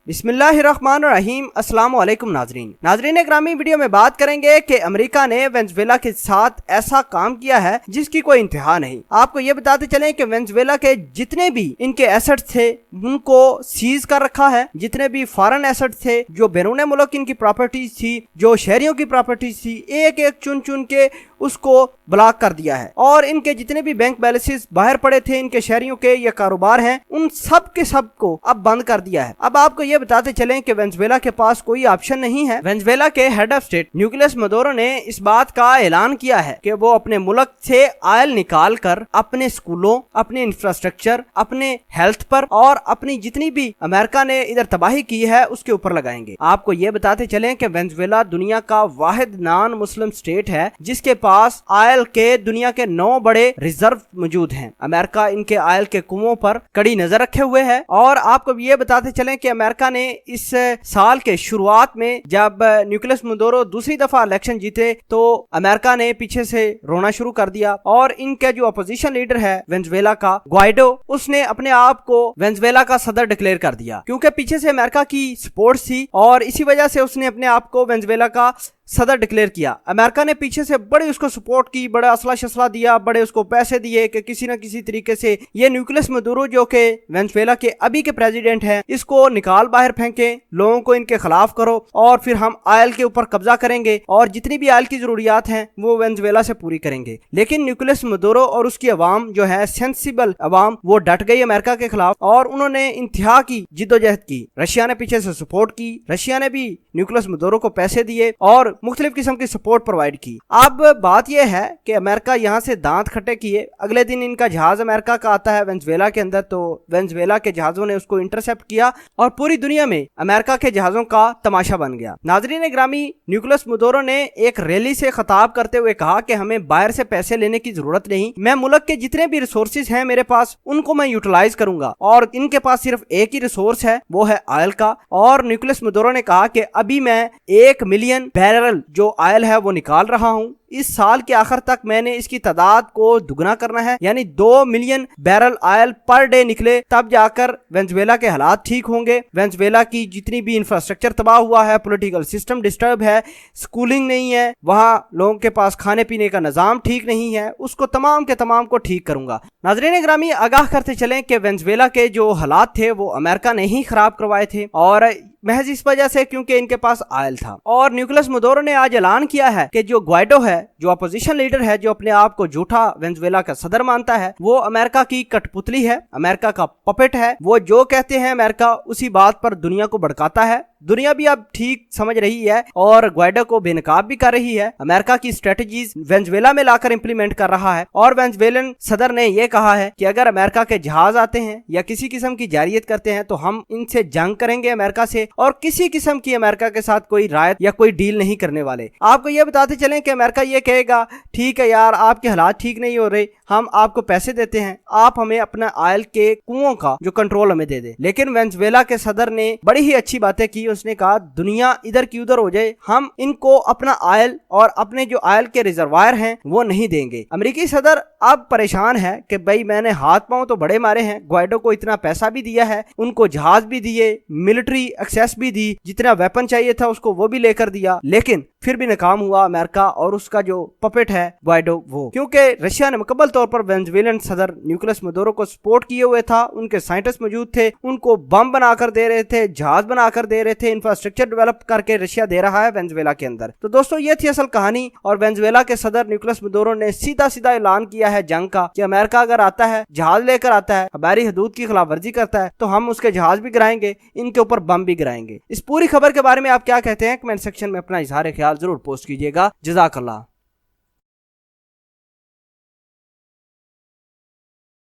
बिस्मिल्लाहिर्रहमानिर्रहीम। अस्सलाम वालेकुम नाजरीन ग्रामी, वीडियो में बात करेंगे कि अमेरिका ने वेनेजुएला के साथ ऐसा काम किया है जिसकी कोई इंतहा नहीं। आपको ये बताते चलें कि वेनेजुएला के जितने भी इनके एसेट थे उनको सीज कर रखा है। जितने भी फॉरेन एसेट थे, जो बैरून मुल्क इनकी प्रॉपर्टीज थी, जो शहरियों की प्रॉपर्टीज थी, एक एक चुन चुन के उसको ब्लॉक कर दिया है। और इनके जितने भी बैंक बैलेंसेस बाहर पड़े थे इनके शहरियों के या कारोबार हैं, उन सब के सब को अब बंद कर दिया है। अब आपको ये बताते चलें कि वेनेजुएला के पास कोई ऑप्शन नहीं है। वेनेजुएला के head of state Nicolas Maduro ने इस बात का ऐलान किया है कि वो अपने मुल्क से ऑयल निकाल कर अपने स्कूलों, अपने इंफ्रास्ट्रक्चर, अपने हेल्थ पर और अपनी जितनी भी अमेरिका ने इधर तबाही की है उसके ऊपर लगाएंगे। आपको ये बताते चलें कि वेनेजुएला दुनिया का वाहिद नॉन मुस्लिम स्टेट है जिसके पास ऑयल के दुनिया के 9 बड़े रिजर्व मौजूद हैं। अमेरिका इनके ऑयल के कुओं पर कड़ी नजर रखे हुए है। और आपको ये बताते चलें कि अमेरिका ने इस साल के शुरुआत में जब निकोलस मदुरो दूसरी दफा इलेक्शन जीते तो अमेरिका ने पीछे से रोना शुरू कर दिया और इनके जो अपोजिशन लीडर है वेनेजुएला का ग्वाइडो, उसने अपने आप को वेनेजुएला का सदर डिक्लेयर कर दिया क्योंकि पीछे से अमेरिका की सपोर्ट थी और इसी वजह से उसने अपने आप को वेनेजुएला का सदर डिक्लेयर किया। अमेरिका ने पीछे से बड़े उसको सपोर्ट की, बड़ा असला शसला दिया, बड़े उसको पैसे दिए कि किसी न किसी तरीके से ये निकोलस मदुरो जो कि वेनेजुएला के अभी के प्रेसिडेंट हैं इसको निकाल बाहर फेंके, लोगों को इनके खिलाफ करो और फिर हम ऑयल के ऊपर कब्जा करेंगे और जितनी भी ऑयल की जरूरियात हैं वो वेनेजुएला से पूरी करेंगे। लेकिन निकोलस मदुरो और उसकी अवाम जो है सेंसिबल अवाम, वो डट गई अमेरिका के खिलाफ और उन्होंने इंतहा की जिद्दोजहद की। रशिया ने पीछे से सपोर्ट की, रशिया ने भी निकोलस मदुरो को पैसे दिए और मुख्तलिफ किस्म की सपोर्ट प्रोवाइड की। अब बात यह है कि अमेरिका यहाँ से दांत खट्टे किए। अगले दिन इनका जहाज अमेरिका का आता है वेनेजुएला के अंदर, तो वेनेजुएला के जहाजों ने उसको इंटरसेप्ट किया और पूरी दुनिया में अमेरिका के जहाजों का तमाशा बन गया। नाजरीन ग्रामी, निकोलस मदुरो ने एक रैली से खिताब करते हुए कहा कि हमें बाहर से पैसे लेने की जरूरत नहीं, मैं मुल्क के जितने भी रिसोर्सेज हैं मेरे पास उनको मैं यूटिलाइज करूंगा और इनके पास सिर्फ एक ही रिसोर्स है, वो है ऑयल का। और निकोलस मदुरो ने कहा कि अभी मैं 1 मिलियन बैरल जो ऑयल है वो निकाल रहा हूं, इस साल के आखिर तक मैंने इसकी तादाद को दुगना करना है, यानी 2 million barrel oil per day निकले तब जाकर वेनेजुएला के हालात ठीक होंगे। वेनेजुएला की जितनी भी इंफ्रास्ट्रक्चर तबाह हुआ है, पॉलिटिकल सिस्टम डिस्टर्ब है, स्कूलिंग नहीं है, वहां लोगों के पास खाने पीने का निजाम ठीक नहीं है, उसको तमाम के तमाम को ठीक करूंगा। नाज़रीन ग्रामी, आगाह करते चलें कि वेनेजुएला के जो हालात थे वो अमेरिका ने ही खराब करवाए थे और महज इस वजह से क्योंकि इनके पास ऑयल था। और निकोलस मदुरो ने आज ऐलान किया है कि जो ग्वाइडो है, जो अपोजिशन लीडर है, जो अपने आप को झूठा वेनेजुएला का सदर मानता है, वो अमेरिका की कठपुतली है, अमेरिका का पपेट है। वो जो कहते हैं अमेरिका उसी बात पर दुनिया को भड़काता है। दुनिया भी अब ठीक समझ रही है और ग्वाइडो को बेनकाब भी कर रही है। अमेरिका की स्ट्रेटजीज वेनेजुएला में लाकर इंप्लीमेंट कर रहा है और वेनेजुएलन सदर ने यह कहा है कि अगर अमेरिका के जहाज आते हैं या किसी किस्म की जारियत करते हैं तो हम इनसे जंग करेंगे अमेरिका से और किसी किस्म की अमेरिका के साथ कोई रायत या कोई डील नहीं करने वाले। आपको ये बताते चलें कि अमेरिका ये कहेगा ठीक है यार, आपके हालात ठीक नहीं हो रहे, हम आपको पैसे देते हैं, आप हमें अपना ऑयल के कुओं का जो कंट्रोल हमें दे दे। लेकिन वेनेजुएला के सदर ने बड़ी ही अच्छी बातें की। उसने कहा दुनिया इधर की उधर हो जाए, हम इनको अपना ऑयल और अपने जो ऑयल के रिजर्वायर हैं वो नहीं देंगे। अमेरिकी सदर अब परेशान है कि भाई मैंने हाथ पांव तो बड़े मारे हैं, ग्वाइडो को इतना पैसा भी दिया है, उनको जहाज भी दिए, मिलिट्री एक्सेस भी दी, जितना वेपन चाहिए था उसको वो भी लेकर दिया, लेकिन फिर भी नाकाम हुआ अमेरिका और उसका जो पपेट है ग्वाइडो वो, क्योंकि रशिया ने मुकम्मल तौर पर वेनेजुएलन सदर निकोलस मदुरो को सपोर्ट किए हुए था। उनके साइंटिस्ट मौजूद थे, उनको बम बनाकर दे रहे थे, जहाज बनाकर दे रहे थे, इंफ्रास्ट्रक्चर डेवलप करके रशिया दे रहा है वेनेजुएला के अंदर। तो दोस्तों ये थी असल कहानी और वेनेजुएला के सदर निकोलस मदुरो ने सीधा सीधा ऐलान किया है जंग का कि अमेरिका अगर आता है, जहाज लेकर आता है, हमारी हदूद की खिलाफ वर्जी करता है तो हम उसके जहाज भी गिराएंगे, इनके ऊपर बम भी गिराएंगे। इस पूरी खबर के बारे में आप क्या कहते हैं? कमेंट सेक्शन में अपना इजहार ख्याल जरूर पोस्ट कीजिएगा। जज़ाकल्लाह।